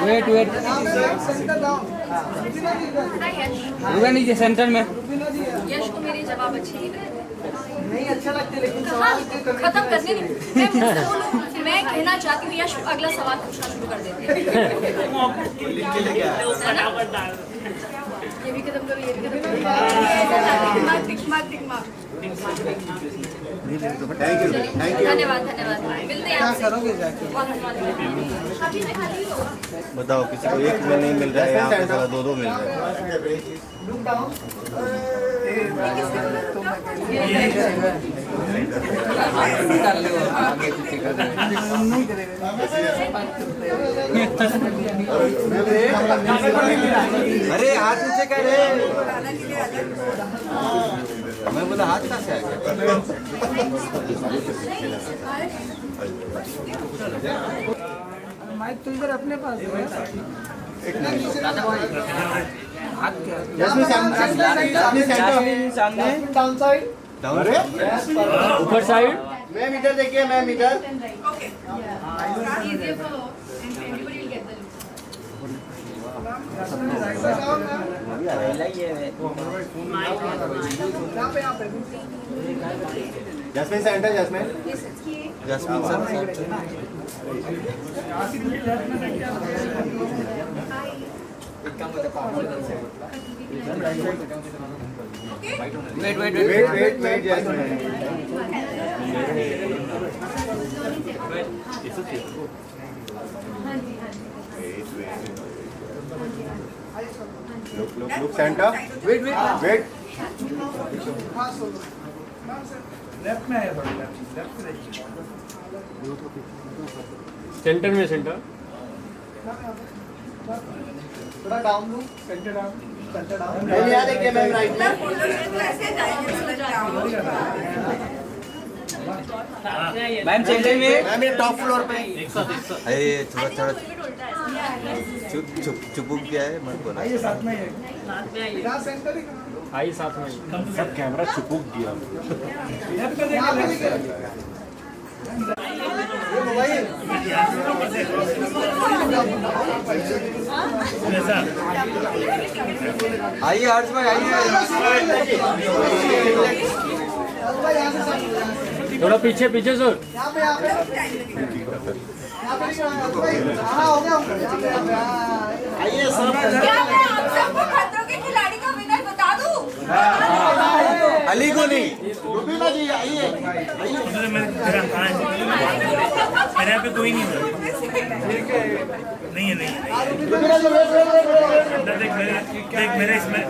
Wait रुका नीचे centre में। यश को मेरे जवाब अच्छे नहीं अच्छा लगते, लेकिन खत्म करने नहीं। मैं कहना चाहती हूँ यश अगला सवाल पूछना शुरू कर देते हैं। ये भी खत्म करो, ये भी खत्म करो। धन्यवाद मिलते हैं आपसे। बताओ, किसी को एक में नहीं मिल रहा है, यहाँ पे दो मिल रहा है। अरे हाथ नीचे कर रहे, मैं बोला हाथ कहाँ से आ गया। माइक तो इधर अपने पास है। हाथ क्या सामने डाउन साइड, ऊपर साइड। मैम इधर देखिए, मैम इधर। Jasmine center, Jasmine sir. Wait Jasmine. Look center. Wait. Left में है, लेफ्ट में सेंटर में सेंटर। थोड़ा डाउन लो, सेंटर डाउन। मैम यहाँ देखिए, मैम राइट में। मैम सेंटर में। मैम ये टॉप फ्लोर पे। अरे थोड़ा चुप क्या है मत बोला। आइए साथ में सेंटर ही आइए साथ में। सब कैमरा चुपुक दिया। लेफ्ट में देखिए। आइए हर्ष भाई, आइए। थोड़ा पीछे सर। यहाँ पे हो गया। आइए सब। क्या मैं आप सबको खतरों के खिलाड़ी का विनर बता दूं? अली को नहीं, रुबीना जी आइए। मेरे यहाँ पे कोई नहीं है। नहीं है। देख मेरे इसमें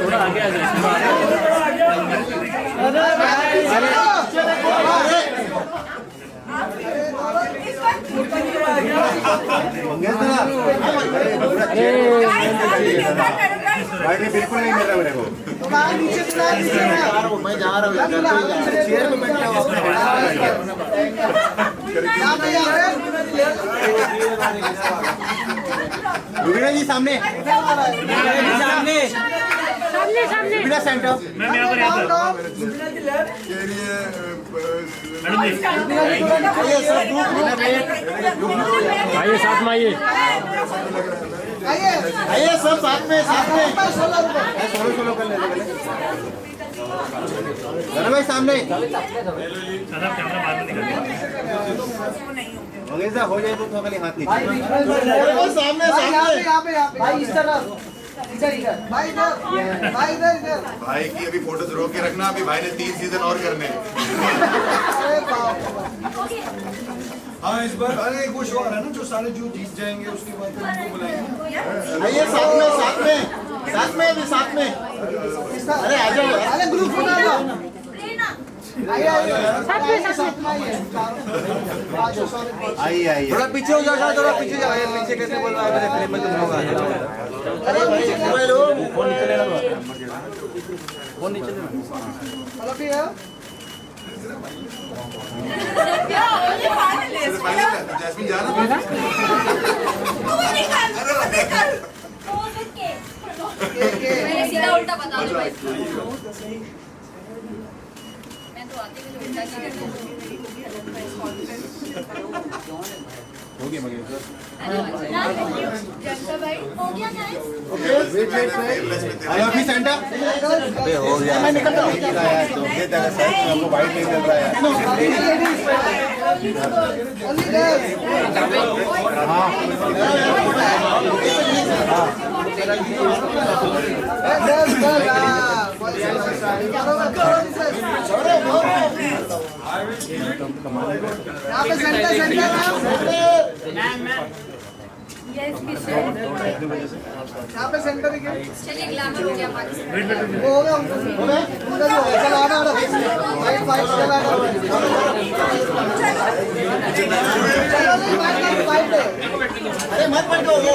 थोड़ा आगे आ जाए। बिल्कुल नहीं मिल रहा मेरे को। मैं जा रहा हूँ, चेयर पे बैठा हूँ। रुबीना जी सामने। रुबीना सेंटर। मैम यहाँ पर मैडम जी आइए साथ में, आइए। आइए सब साथ में। सोलो कर ले। भाई सामने। सादा कैमरा बाद में निकल मंगेश हो जाए तो खाली हाथ नीचे। सामने भाई इस तरफ, इधर भाई इधर। भाई की अभी फोटोज रोक के रखना, अभी भाई ने 3 सीजन और करने। हाँ इस बार अरे कुछ और है ना, जो सारे जो जीत जाएंगे उसके बाद उनको बुलाएंगे। आइए साथ में। अरे आ जाओ, अरे ग्रुप बना लो। आइए। थोड़ा पीछे हो जाओ, थोड़ा पीछे जाओ। पीछे कैसे बोल रहा है मेरे फ्रेम में तुम लोग। अरे भाई फोन नीचे लेना, फोन नीचे लेना। जैस्मिन जा रहा मैंने सीधा उल्टा बता दो भाई। मैं तो आते हुए उल्टा नहीं करती। जनता भाई हो गया guys? अभी सेंटर अबे हो गया मैं निकलता हूँ ये दरअसल हमको वाइट नहीं मिल रहा है Only girls. Girls, girls. Boys, यहाँ पे सेंटर सेंटर Yes, किशन। यहाँ पे सेंटर है क्या? चलिए ग्लैमर हो गया पाकिस्तान। वो हो गया उनका चल आना फाइट फाइट चल आना चलो फाइट अरे मत पढ़ दो की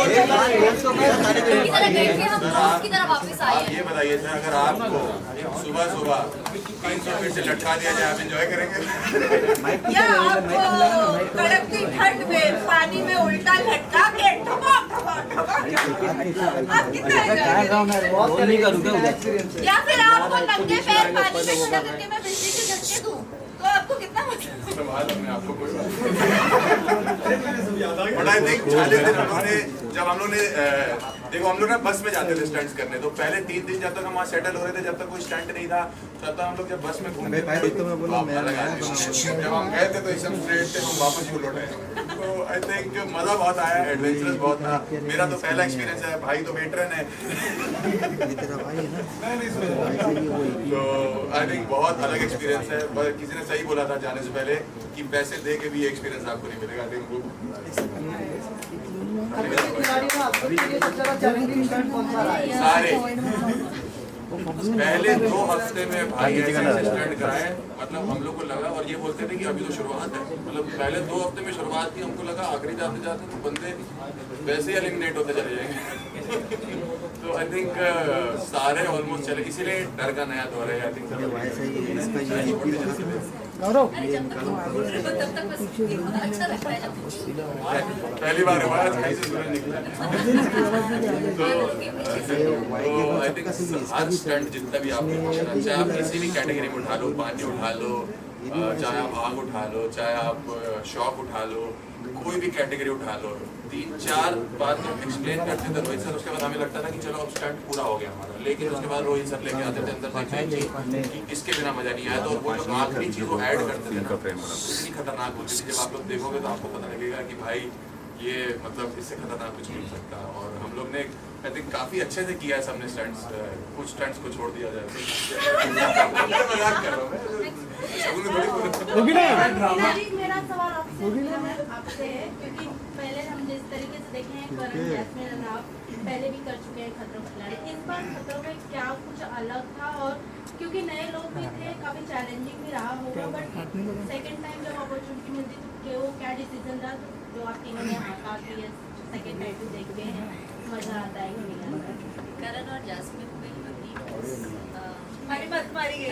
तरह बैठ के हम दोस्त की तरह वापस आए हैं। ये बताइए सर, अगर आपको सुबह सुबह 300 फीट से लटका दिया जाए, आप एंजॉय करेंगे? या आपको कड़कती ठंड में पानी में उल्टा लटका के ठपक ठपक ठपक आप कितना enjoy करेंगे? या फिर आपको नंगे पैर पानी में खड़ा करके मैं बिजली के झटके दूं तो आपको कितना मजा सवाल हमने आपको कोई बट आई थिंक 40 दिन उन्होंने जब हम लोग ने देखो हम लोग ना बस में जाते थे स्टंट्स करने, तो पहले 3 दिन जब तक हम वहाँ सेटल हो रहे थे, जब तक कोई स्टंट नहीं था, तब तक हम लोग जब बस में घूमते थे जब हम गए थे तो एकदम स्ट्रेट थे, हम वापस ही लौट आए। तो आई थिंक मजा बहुत आया, एडवेंचरस बहुत था। मेरा तो पहला एक्सपीरियंस है, भाई तो वेटरन है तो आई थिंक बहुत अलग एक्सपीरियंस है। किसी ने सही बोला था जाने से पहले कि पैसे दे के भी ये एक्सपीरियंस आपको नहीं मिलेगा। आई थिंक खिलाड़ी में आपको ये सबसे ज्यादा चैलेंजिंग स्टंट कौन सा रहा है? सारे पहले 2 हफ्ते में भाई ऐसे स्टंट कराए, मतलब हम लोग को लगा, और ये बोलते थे कि अभी तो शुरुआत है, मतलब पहले 2 हफ्ते में शुरुआत थी, हमको लगा आखिरी जाते जाते तो बंदे वैसे ही एलिमिनेट होते चले जाएंगे तो आई थिंक सारे ऑलमोस्ट चले, इसीलिए डर का नया दौर है। आई थिंक अरे जब तक तब तक बस अच्छा लगता है जब पहली बार हुआ है कहीं से सूरज निकला तो आई थिंक हर स्टंट जितना भी आपने चाहे आप किसी भी कैटेगरी में उठा लो, पानी उठा लो, चाहे आप आग उठा लो, चाहे आप शॉक उठा लो, कोई भी कैटेगरी उठा लो, 3-4 बार तो एक्सप्लेन करते थे रोहित सर, उसके बाद हमें लगता था कि चलो अब स्टंट पूरा हो गया हमारा, लेकिन उसके बाद रोहित सर लेके आते थे अंदर से कि इसके बिना मजा नहीं आया, तो वो लोग आखिरी चीज को ऐड करते थे, इतनी खतरनाक होती थी, जब आप लोग देखोगे तो आपको पता लगेगा कि भाई ये मतलब इससे खतरनाक कुछ नहीं हो सकता। और हम लोग ने आई थिंक काफी अच्छे से किया है सबने स्टंट्स, कुछ स्टंट्स को छोड़ दिया जाए मजाक कर रहा हूँ मेरा सवाल आपसे है, क्योंकि पहले हम जिस तरीके से देखे हैं करण जैस्मिन रनावत पहले भी कर चुके हैं खतरों के खिलाड़ी, इस बार खतरों में क्या कुछ अलग था? और क्योंकि नए लोग भी थे, काफी चैलेंजिंग भी रहा होगा, बट सेकंड टाइम जब अपॉर्चुनिटी मिलती तो वो क्या डिसीजन था जो आप तीनों ने हाथा कि सेकंड टाइम भी देखते हैं मजा आता है कि नहीं आता? करण और जैस्मिन में अरे मत मारिए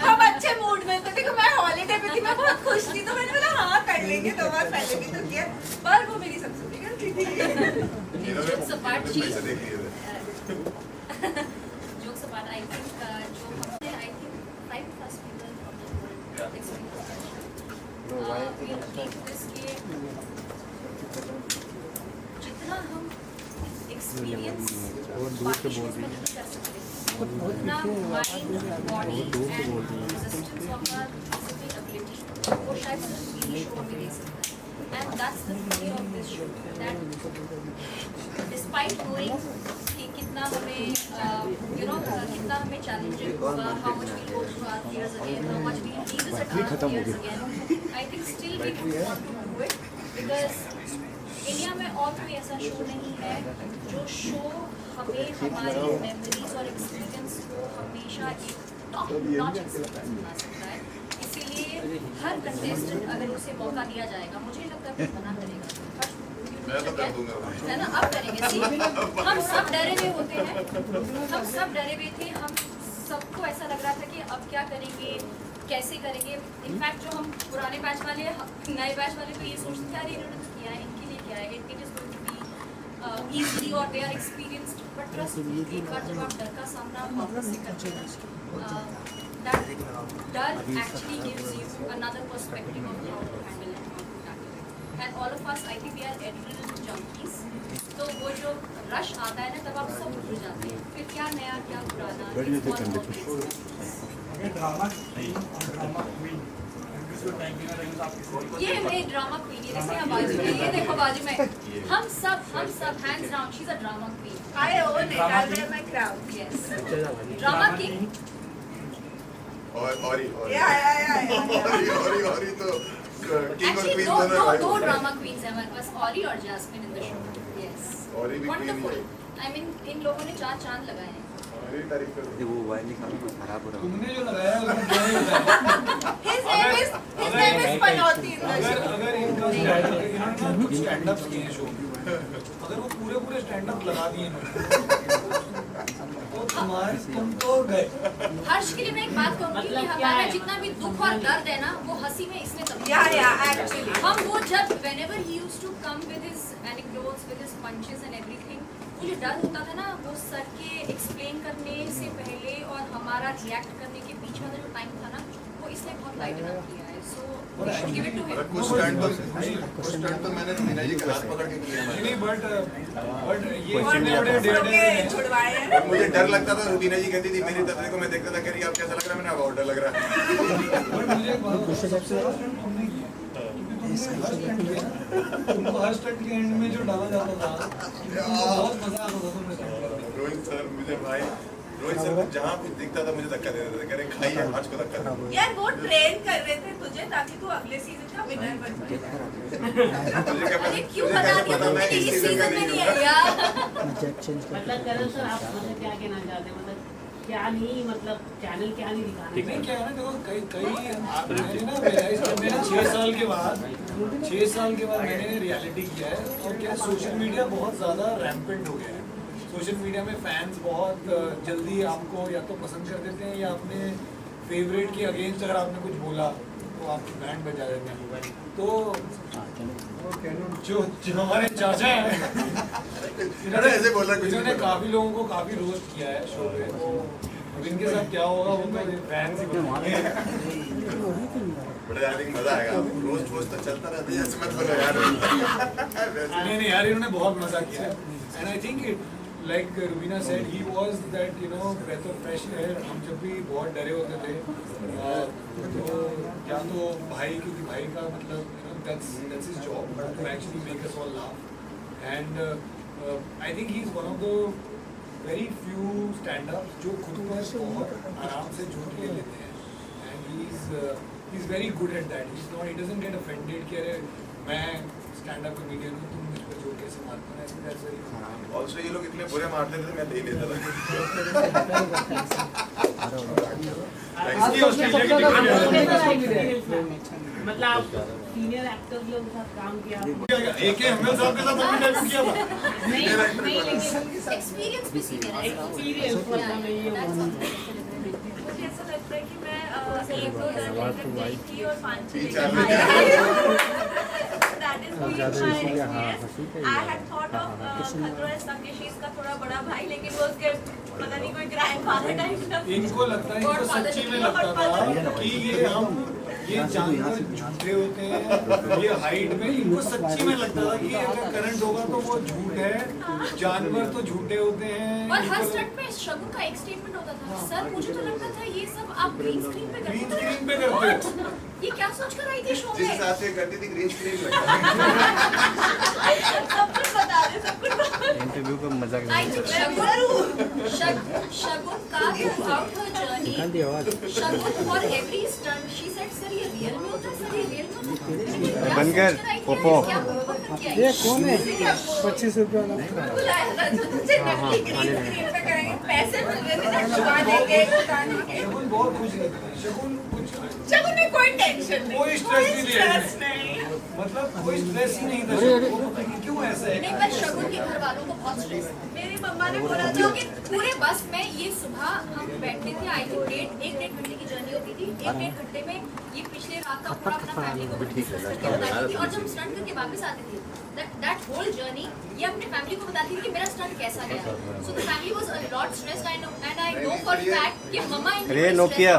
हम अच्छे मूड में थे, देखो मैं हॉलीडे पे थी, मैं बहुत खुश थी, तो मैंने बोला हाँ कर लेंगे, 2 बार पहले भी तो किया, पर वो मेरी सबसे बड़ी गलती थी। जोक्स अपार्ट चीज देख लिए जोक्स अपार्ट आई थिंक जो हमने I think 5+ people from the world experience we think this ये जितना हम एक्सपीरियंस पार्टिशंस में नहीं कर सकते उतना mind body and resistance of our physical ability वो शायद सिर्फ ये शो में दे सकता है। And that's the beauty of this show that despite knowing कि कितना हमें कितना हमें चैलेंजिंग होगा, how much we go through our fears again, how much we leave this at our fears again, I think still we want to do it because India में और कोई ऐसा शो नहीं है जो शो हमें हमारी मेमोरीज और एक्सपीरियंस को हमेशा एक टॉप नॉच एक्सपीरियंस बना सकता है। इसीलिए हर कंटेस्टेंट अगर उसे मौका दिया जाएगा, मुझे लगता है कि मना करेगा, मैं तो कर दूंगा है ना? अब करेंगे। हम सब डरे हुए होते हैं, हम सब डरे हुए थे, हम सबको ऐसा लग रहा था कि अब क्या करेंगे, कैसे करेंगे। इनफैक्ट जो हम पुराने बैच वाले नए बैच वाले तो ये सोचते थे अरे इन्होंने तो किया है, इनके लिए क्या है, it is going to be easily or they are experienced, but trust me, एक बार जब आप डर का सामना वापस से करते हैं, that डर actually gives you another perspective of how to handle it, how to tackle it. and all of us, I think we are adrenaline junkies. तो वो जो रश आता है ना, तब आप सब भूल जाते हैं फिर क्या नया क्या पुराना. ये मेरी ड्रामा क्वीन है, जैसे बाजू में ये देखो, बाजू में हम सब hands down, she's a drama queen. I own it. I wear my crown. Yes. Drama king. और Yeah. तो किंग और Actually, क्वीन दो दोनों drama queens हैं हमारे पास, Ori और Jasmine in the show. Yes. Ori भी queen Wonderful. है. I mean, इन लोगों ने 4 चांद लगाए हैं. मेरी तारीफ कर वो वायर निकालो तो खराब हो रहा है। तुमने जो लगाया है उसमें क्या ही होता है? His name is Panoti in the show. अगर इनका कुछ स्टैंड अप किए हैं शो में, अगर वो पूरे स्टैंड अप लगा दिए ना, तो तुम तो गए। हर्ष के लिए मैं एक बात कहूँगी कि हमारा जितना भी दुख और दर्द है ना, वो हंसी में इसमें तब्दील Yeah, actually. हम वो जब whenever he used to come with his anecdotes, with his punches and everything, वो जो डर होता था ना, वो सर के एक्सप्लेन करने से पहले और हमारा रिएक्ट करने के बीच वाला जो टाइम था ना, वो इसने बहुत लाइटन अप किया है. So we should give it to him. कुछ स्टंट तो मैंने मीना जी के हाथ पकड़ के किया है. नहीं बट ये बड़े छुड़वाए हैं. और मुझे डर लगता था, मीना जी कहती थी मेरी तस्वीर को, मैं देखता था, कह रही आप कैसा लग रहा है, मैंने बहुत डर लग रहा है. तुमको हर स्टंट के एंड में जो डाला जाता था, बहुत मजा आता था तुमने स्टंट करने में। रोहित सर मुझे भाई, रोहित सर को जहाँ कुछ दिखता था मुझे धक्का दे देते थे, कह रहे खाइए आज को धक्का दो. यार वो ट्रेन कर रहे थे तुझे ताकि तू अगले सीजन का विनर बन जाए. अरे क्यों बता दिया तुमने कि इस सीजन में नहीं है यार. मतलब करण सर, आप मतलब क्या कहना चाहते हैं, मतलब क्या नहीं, मतलब चैनल क्या नहीं दिखाना नहीं क्या है ना, देखो कई मैंने ना रियलाइज किया, मैंने 6 साल के बाद मैंने रियलिटी किया है, और क्या सोशल मीडिया बहुत ज़्यादा रैम्पेंट हो गया है. सोशल मीडिया में फैंस बहुत जल्दी आपको या तो पसंद कर देते हैं, या अपने फेवरेट के अगेंस्ट अगर आपने कुछ बोला तो आपकी बैंड बजा देते हैं. तो जो हमारे चाचा हैं ऐसे बोल रहा है, इन्होंने काफ़ी लोगों को काफ़ी रोस्ट किया है शो पे, तो अब इनके साथ क्या होगा वो तो फैंस ही बताएंगे. बट आई थिंक मजा आएगा. रोज तो चलता रहता है, ऐसे मत बोलो यार. नहीं यार, इन्होंने बहुत मजा किया है. And I think it like Rubina said, he was that breath of fresh air. हम जब भी बहुत डरे होते थे, तो या तो भाई, क्योंकि भाई का मतलब that's his job to actually make us all laugh. And I think he's one of the very few stand-ups जो खुद को बहुत आराम से झूठ ले लेते हैं. And he's very good at that. He doesn't get offended कि अरे मैं stand-up comedian हूँ, तुम मुझ पर जोक कैसे मारते हो. I think that's very good. Also ये लोग इतने बुरे मारते थे, मैं ले लेता था. मतलब आप सीनियर एक्टर्स लोग के साथ काम किया, AK एमएल साहब के साथ हमने डेब्यू किया था. नहीं एक्सपीरियंस भी सीनियर है. एक्सपीरियंस मतलब ये मुझे ऐसा लगता है कि मैं 1-2 लड़के गई थी और 5-6 That is my experience. I had thought of Khatro as Sangeshi's का थोड़ा बड़ा भाई, लेकिन वो उसके पता नहीं कोई ग्रैंडफादर टाइप का. इनको लगता है, इनको सच्ची में लगता था कि ये जानवर झूठे होते हैं, ये हाइट में, इनको सच्ची में लगता था कि अगर करंट होगा तो वो झूठ है, जानवर तो झूठे होते हैं. और हर स्टंट में शगुन का एक स्टेटमेंट होता था, सर मुझे तो लगता था ये सब आप ग्रीन स्क्रीन पे करते हो. ये क्या सोच कर आई थी शो जिस में? हिसाब से करती थी ग्रीन स्क्रीन सब कुछ बता दे, सब कुछ बता दे. इंटरव्यू का मजा I think शगुन का throughout her journey, Shagun for every stunt she said, sir ये रियल में होता है, सर ये रियल में होता है. बनकर पोपो. ये कौन है? 25 रुपये वाला. पैसे मिल रहे थे ना, छुपा देंगे, उतार देंगे. शगुन बहुत खुश रहता है. शगुन कुछ शगुन में कोई टेंशन नहीं, कोई स्ट्रेस नहीं ले रहे. नहीं. मतलब कोई स्ट्रेस ही नहीं था. क्यों ऐसा है? नहीं, पर शगुन के घर वालों को बहुत स्ट्रेस है. मेरी मम्मा ने बोला था क्योंकि पूरे बस में ये सुबह हम बैठते थे, आई थिंक 1-1.5 घंटे की जर्नी होती थी. 1-1.5 घंटे में ये पिछले रात का पूरा अपना फैमिली को डिस्कस करके बताती थी, और जब स्टंट करके वापस आती थी, that whole journey ये अपने फैमिली को बताती थी कि मेरा स्टंट कैसा गया. So the family was a lot stressed. I know for fact कि मम्मा अरे नोकिया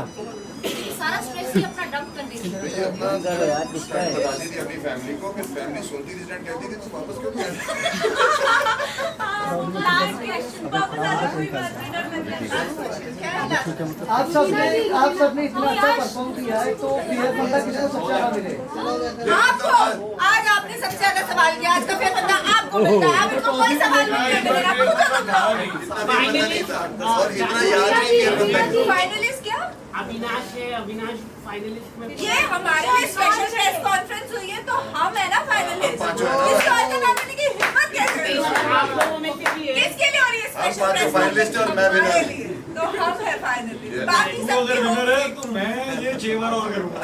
सारा स्ट्रेस ही अपना डंप कर देती बता दी थी अपनी फैमिली को, फिर फैमिली सुनती थी स्टैंड कहती थी तो वापस क्यों नहीं लास्ट क्वेश्चन कोई बात नहीं आप सबने इतना अच्छा परफॉर्म किया है तो फेयर बंदा किसको सबसे ज्यादा मिले? आपको आज आपने सबसे ज्यादा सवाल किया, आज का फेयर बंदा आपको मिलता है। अब इनको कोई सवाल नहीं मिलेगा, पूछो मत। और इतना याद नहीं किया बंदा। फाइनलिस्ट क्या? अविनाश है, अविनाश फाइनलिस्ट में। ये हमारे लिए स्पेशल प्रेस कॉन्फ्रेंस हुई है तो हम है ना फाइनलिस्ट। इस सवाल का नाम लेने की हिम्मत कैसे हुई? आप लोगों में किसकी है? किसके लिए हो रही है स्पेशल पांचों प्रेस फाइनलिस्ट और मैं विनर। तो हम है फाइनलिस्ट, बाकी वो सब अगर विनर है तो मैं ये 6 बार और करूंगा।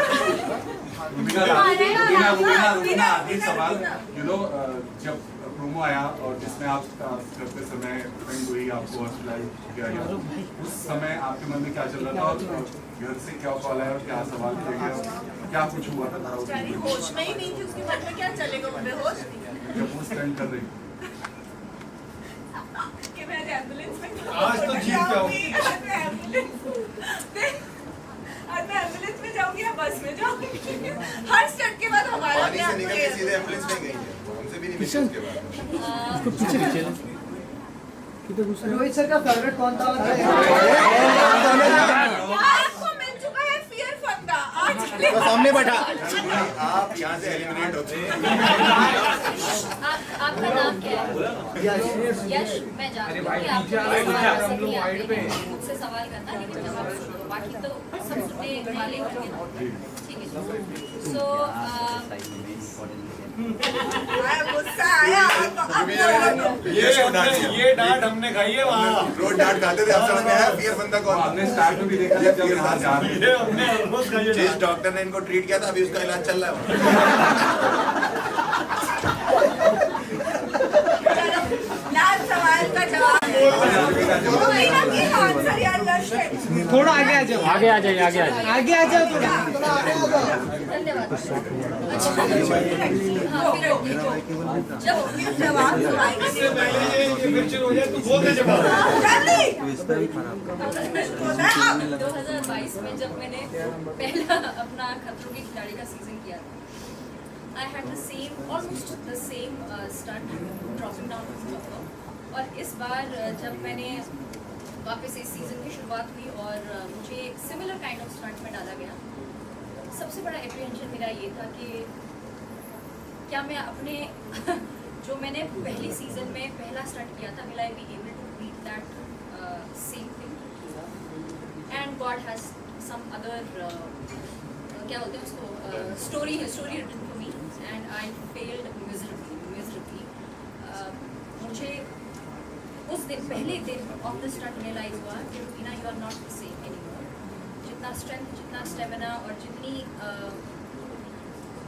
रुबीना, एक सवाल, जब प्रोमो आया और जिसमें आप करते समय ट्रेंड हुई, आपको हॉस्पिटलाइज किया गया, उस समय आपके मन में क्या चल रहा था और घर से क्या कॉल आया और क्या सवाल किया गया, क्या कुछ हुआ था? यानी होश में ही नहीं थी, उसके मन में क्या चलेगा? वो बेहोश जब वो स्टैंड कर रही कि मैं एम्बुलेंस में आज तो जीत जाऊंगी। आज मैं एम्बुलेंस में जाऊंगी या बस में जाऊंगी? हर स्टेप के बाद हमारा पानी से निकल के सीधे एम्बुलेंस में गई है, हमसे भी नहीं मिली उसके बाद। रोहित सर का फेवरेट कौन था? आपको मिल चुका है फियर फंदा, आज तो सामने बैठा। आप यहाँ से एलिमिनेट होते हैं। आपका नाम क्या है? यश। मैं जानती हूँ कि आपको मुझसे सवाल करना, लेकिन जवाब सुनो, बाकी तो सब सुनने वाले होंगे ना। ठीक है। सो गुस्सा आया ये डांट हमने खाई है वहाँ। रोज डांट खाते थे, अब समझ में आया फियर बंदा कौन? आपने स्टार्ट में भी देखा था जब यहाँ जा रहे थे। ये हमने रोज खाई है। जिस डॉक्टर ने इनको ट्रीट किया था अभी उसका इलाज चल रहा है। लास्ट सवाल का जवाब आंसर यार लक्ष्य। थोड़ा आगे आ जाओ, आगे आ जाइए, आगे आ जाइए। आगे आ जाओ थोड़ा। धन्यवाद। जब जवाब सुनाएंगे इससे पहले ये पिक्चर हो जाए तो बोल दे जवाब। जल्दी। इसका भी खराब 2022 में जब मैंने पहला अपना खतरों के खिलाड़ी का सीजन किया था, I had the same, almost the same stunt dropping down from Jaffa. और इस बार जब मैंने वापस इस सीजन की शुरुआत हुई और मुझे एक सिमिलर काइंड ऑफ स्टंट में डाला गया, सबसे बड़ा एप्रीहेंशन मेरा ये था कि क्या मैं अपने जो मैंने पहले सीजन में पहला स्टंट किया था, will I be able to beat that same thing? And God has some other क्या बोलते हैं उसको story written for me and I failed miserably. मुझे उस दिन पहले दिन ऑफ द स्टंट रियलाइज हुआ कि Rubina you are not the same anymore. जितना स्ट्रेंथ, जितना स्टेमिना और जितनी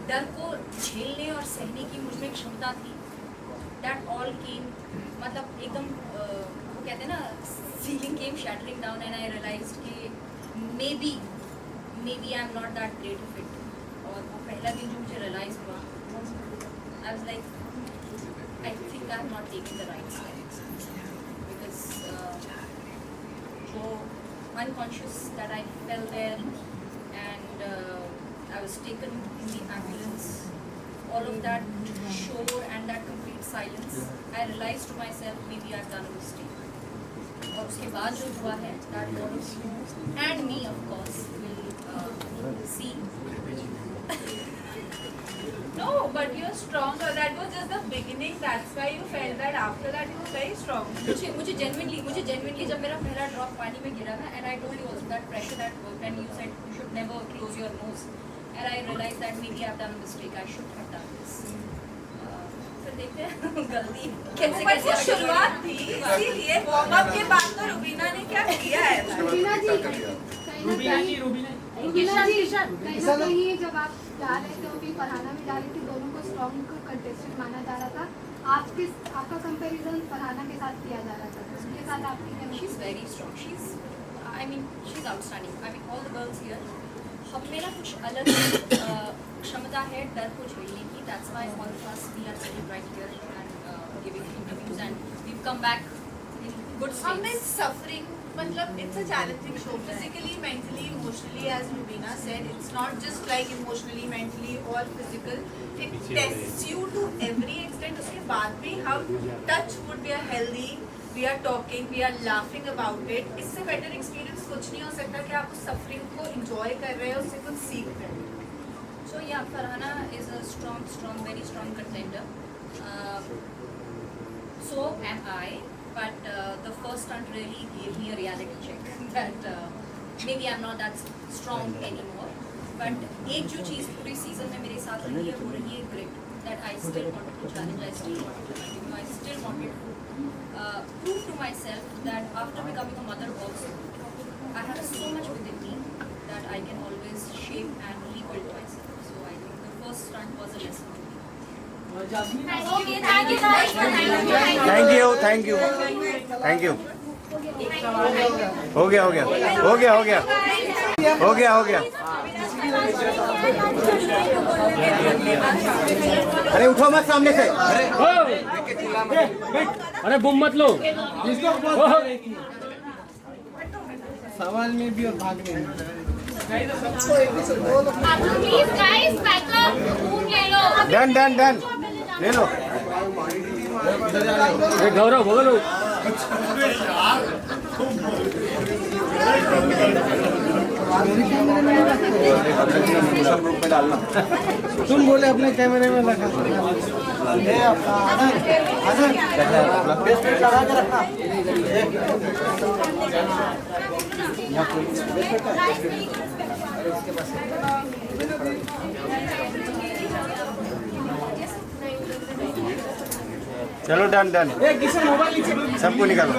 डर को झेलने और सहने की मुझमें क्षमता थी, दैट ऑल केम, मतलब एकदम वो कहते हैं ना, ceiling came shattering down and I realized कि maybe I am not that great fit. और वो पहला दिन जो मुझे रियलाइज हुआ, I was like I think I am not taking the right step, because वो unconscious that I fell there and I was taken in the ambulance, all of that shore and that complete silence, I realized to myself maybe I've done a mistake. और उसके बाद जो हुआ है, that all of you and me of course will see. No, but you're stronger. That was just the beginning. That's why you felt that. After that, you were very strong. मुझे genuinely जब मेरा पहला drop पानी में गिरा था, and I told you also that pressure that worked, and you said you should never close your nose, and I realized that maybe I've done a mistake. I should have done this. फिर देखते हैं गलती कैसे कैसे शुरुआत थी, इसीलिए warm up के बाद तो रुबीना ने क्या किया है? रुबीना जी, कहीं ना कहीं जब आप जा रहे थे और फिर फरहाना भी जा रही थी, दोनों को स्ट्रॉन्ग कंटेस्टेंट माना जा रहा था। आपका कंपैरिजन फरहाना के साथ किया जा रहा था, उसके साथ आपकी She's very strong. She's outstanding. I mean, all the girls here. हम में ना कुछ अलग क्षमता है डर को झेलने की. That's why all of us we are sitting right here and giving interviews and we've come back in good states. हमें suffering मतलब it's a challenging show. Physically, mentally, emotionally, as Rubina said, it's not just like emotionally, mentally or physical. It tests you to every extent. उसके बाद भी हम touch wood, we are healthy, we are talking, we are laughing about it. इससे better experience कुछ नहीं हो सकता कि आप उस suffering को enjoy कर रहे हो, उससे कुछ सीख रहे हो. So yeah, Farhana is a strong, very strong contender. So am I. But the first stunt really gave me a reality check that maybe I'm not that strong anymore. But एक जो चीज़ पूरी सीजन में मेरे साथ रही है वो रही है grit. That I still wanted to challenge, I still wanted to continue, I still wanted to prove to myself that after becoming a mother also, I have so much within me that I can always shape and rebuild myself. So I think the first stunt was a lesson. Okay, thank you. हो गया अरे उठो मत सामने से अरे बुम मत लो सवाल में भी और भागने में डन ले लो गौरव बोलो तुम बोले अपने कैमरे में लगा चलो डन सबको निकालो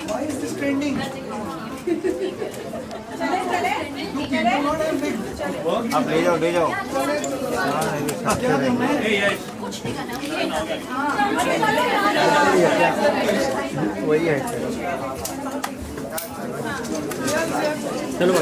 Why is this trending? आप ले जाओ वही है चलो